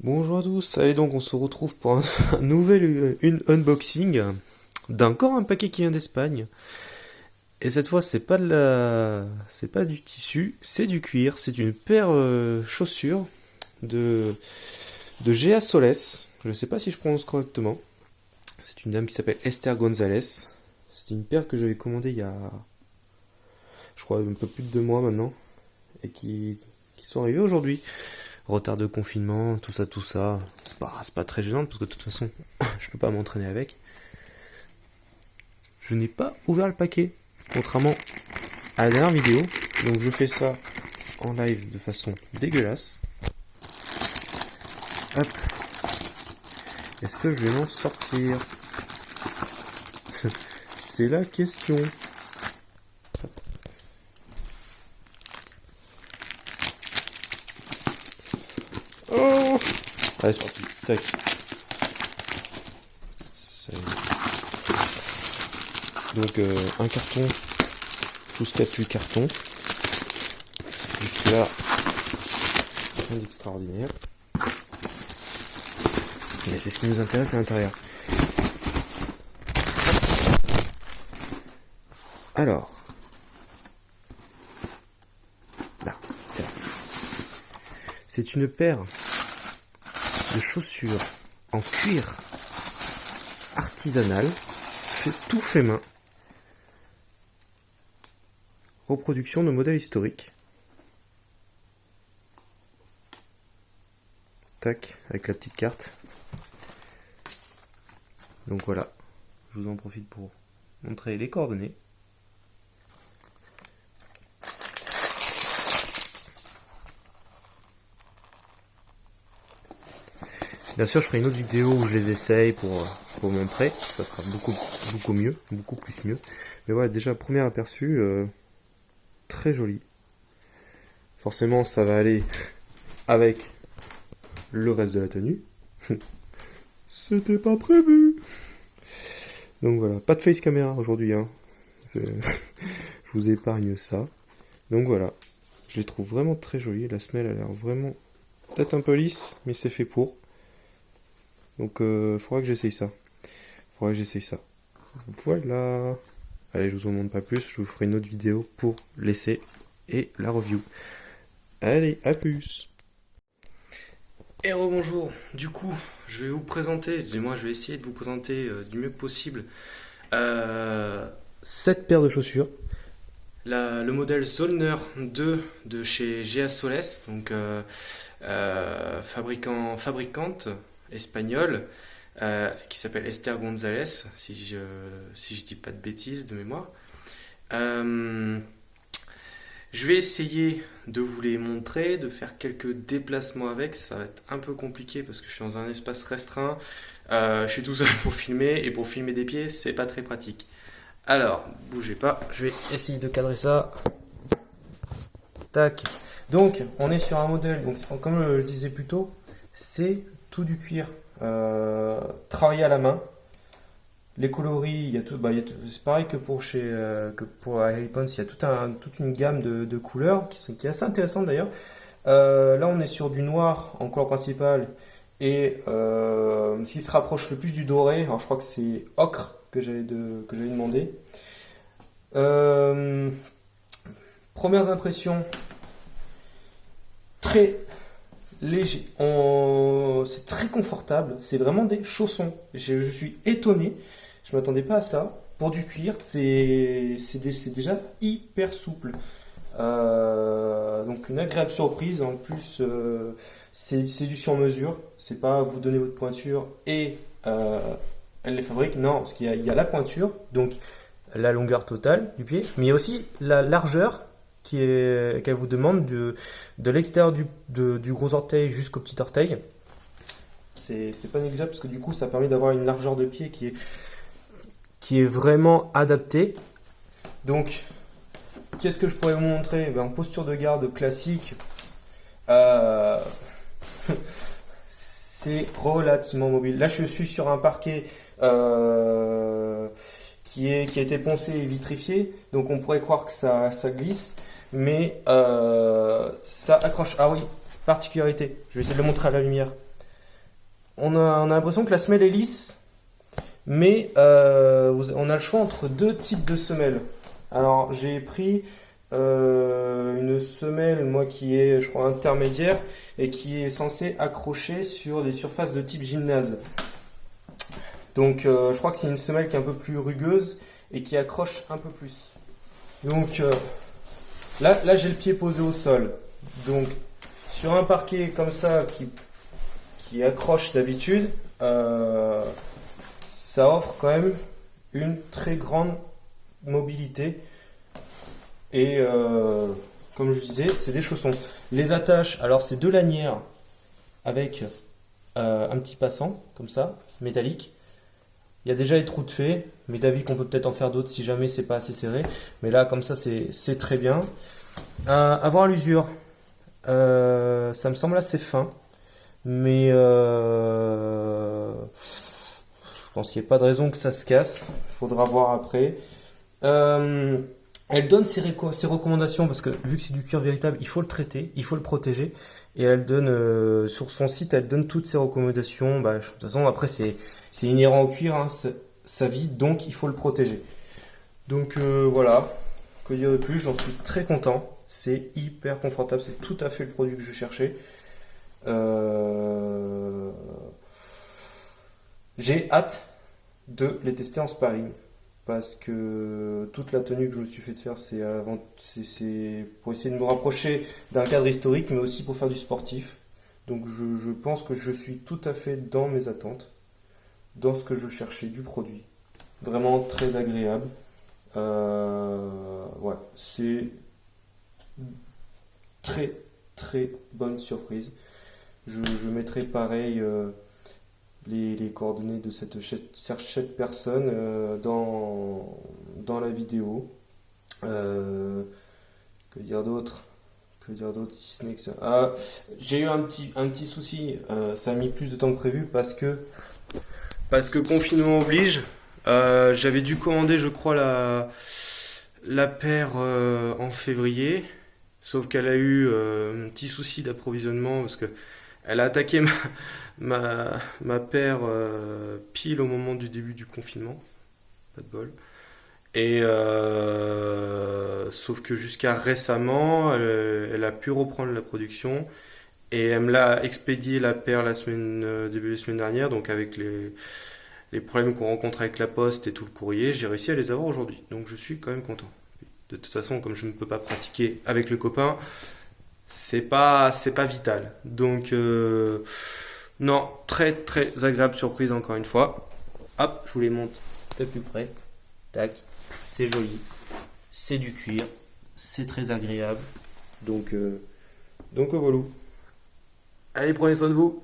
Bonjour à tous, allez donc on se retrouve pour un nouvel unboxing d'encore un paquet qui vient d'Espagne. Et cette fois c'est pas du tissu, c'est du cuir, c'est une paire chaussures de, de Gea Soles. Je sais pas si je prononce correctement. C'est une dame qui s'appelle Esther Gonzalez. C'est une paire que j'avais commandée il y a, je crois, un peu plus de 2 mois maintenant. Et qui sont arrivées aujourd'hui. Retard de confinement, tout ça. C'est pas très gênant parce que de toute façon, je peux pas m'entraîner avec. Je n'ai pas ouvert le paquet, contrairement à la dernière vidéo. Donc je fais ça en live de façon dégueulasse. Hop. Est-ce que je vais m'en sortir? C'est la question. Oh, allez, c'est parti. Tac. Donc un carton, tout ce qu'il y a depuis le carton. Jusque là, rien d'extraordinaire. Mais c'est ce qui nous intéresse à l'intérieur. Alors, là, c'est là. C'est une paire de chaussures en cuir artisanal, tout fait main. Reproduction de modèles historiques. Tac, avec la petite carte. Donc voilà, je vous en profite pour montrer les coordonnées. Bien sûr, je ferai une autre vidéo où je les essaye pour montrer. Ça sera beaucoup mieux, beaucoup plus mieux. Mais voilà, déjà, premier aperçu, très joli. Forcément, ça va aller avec le reste de la tenue. C'était pas prévu. Donc voilà, pas de face caméra aujourd'hui, hein. Je vous épargne ça. Donc voilà, je les trouve vraiment très jolies. La semelle a l'air vraiment peut-être un peu lisse, mais c'est fait pour. Donc faudra que j'essaye ça. Voilà. Allez, je vous en montre pas plus. Je vous ferai une autre vidéo pour l'essai et la review. Allez, à plus. Et rebonjour. Du coup, je vais vous présenter, je vais essayer de vous présenter du mieux que possible cette paire de chaussures. Le modèle Zollner 2 de chez Gea Soles, donc fabricante espagnole, qui s'appelle Esther Gonzalez, si je dis pas de bêtises de mémoire. Je vais essayer de vous les montrer, de faire quelques déplacements avec. Ça va être un peu compliqué parce que je suis dans un espace restreint. Je suis tout seul pour filmer et pour filmer des pieds, c'est pas très pratique. Alors, bougez pas, je vais essayer de cadrer ça. Tac. Donc, on est sur un modèle, donc comme je disais plus tôt, c'est tout du cuir travaillé à la main. Les coloris, il y a tout, c'est pareil que pour Helipons, il y a toute une gamme de couleurs qui est assez intéressante d'ailleurs. Là, on est sur du noir en couleur principale et ce qui se rapproche le plus du doré. Alors, je crois que c'est ocre que j'avais demandé. Premières impressions, très léger. C'est très confortable. C'est vraiment des chaussons. Je suis étonné. Je ne m'attendais pas à ça. Pour du cuir, c'est déjà hyper souple. Donc une agréable surprise. En plus, c'est du sur-mesure. C'est pas vous donnez votre pointure et elle les fabrique. Non, parce qu'il y a la pointure, donc la longueur totale du pied, mais il y a aussi la largeur qu'elle vous demande de l'extérieur du gros orteil jusqu'au petit orteil. C'est pas négligeable parce que du coup ça permet d'avoir une largeur de pied qui est vraiment adaptée. Donc qu'est-ce que je pourrais vous montrer? En posture de garde classique, c'est relativement mobile. Là je suis sur un parquet qui a été poncé et vitrifié, donc on pourrait croire que ça glisse, mais ça accroche. Ah oui, particularité, je vais essayer de le montrer à la lumière. on a l'impression que la semelle est lisse, mais on a le choix entre deux types de semelles. Alors j'ai pris une semelle, moi qui est, je crois, intermédiaire et qui est censée accrocher sur des surfaces de type gymnase. Donc je crois que c'est une semelle qui est un peu plus rugueuse et qui accroche un peu plus. Donc là j'ai le pied posé au sol. Donc sur un parquet comme ça qui accroche d'habitude, ça offre quand même une très grande mobilité. Et comme je disais, c'est des chaussons. Les attaches, alors c'est deux lanières avec un petit passant, comme ça, métallique. Il y a déjà les trous de fée, mais d'avis qu'on peut peut-être en faire d'autres si jamais c'est pas assez serré. Mais là, comme ça, c'est très bien. Avoir l'usure, ça me semble assez fin, mais je pense qu'il n'y a pas de raison que ça se casse. Il faudra voir après. Elle donne ses recommandations parce que vu que c'est du cuir véritable, il faut le traiter, il faut le protéger. Et elle donne sur son site, elle donne toutes ses recommandations. Bah, de toute façon, après c'est inhérent au cuir, hein, sa vie, donc il faut le protéger. Donc voilà, que dire de plus, j'en suis très content. C'est hyper confortable, c'est tout à fait le produit que je cherchais. J'ai hâte de les tester en sparring. Parce que toute la tenue que je me suis fait faire, c'est pour essayer de me rapprocher d'un cadre historique, mais aussi pour faire du sportif. Donc je pense que je suis tout à fait dans mes attentes, dans ce que je cherchais du produit. Vraiment très agréable. Ouais, c'est très très bonne surprise. Je mettrai pareil les coordonnées de cette personne dans la vidéo. Que dire d'autre? Que dire d'autre si ce n'est que ça? Ah, j'ai eu un petit souci. Ça a mis plus de temps que prévu parce que confinement oblige. J'avais dû commander, je crois, la paire en février. Sauf qu'elle a eu un petit souci d'approvisionnement parce que elle a attaqué ma paire pile au moment du début du confinement. Pas de bol. Et sauf que jusqu'à récemment, elle a pu reprendre la production et elle me l'a expédié la paire début de semaine dernière. Donc avec les problèmes qu'on rencontre avec la poste et tout le courrier, j'ai réussi à les avoir aujourd'hui. Donc je suis quand même content. De toute façon, comme je ne peux pas pratiquer avec le copain, c'est pas vital. Donc non, très très agréable surprise encore une fois. Hop, je vous les montre de plus près. Tac, c'est joli, c'est du cuir, c'est très agréable. Donc voilà. Allez, prenez soin de vous.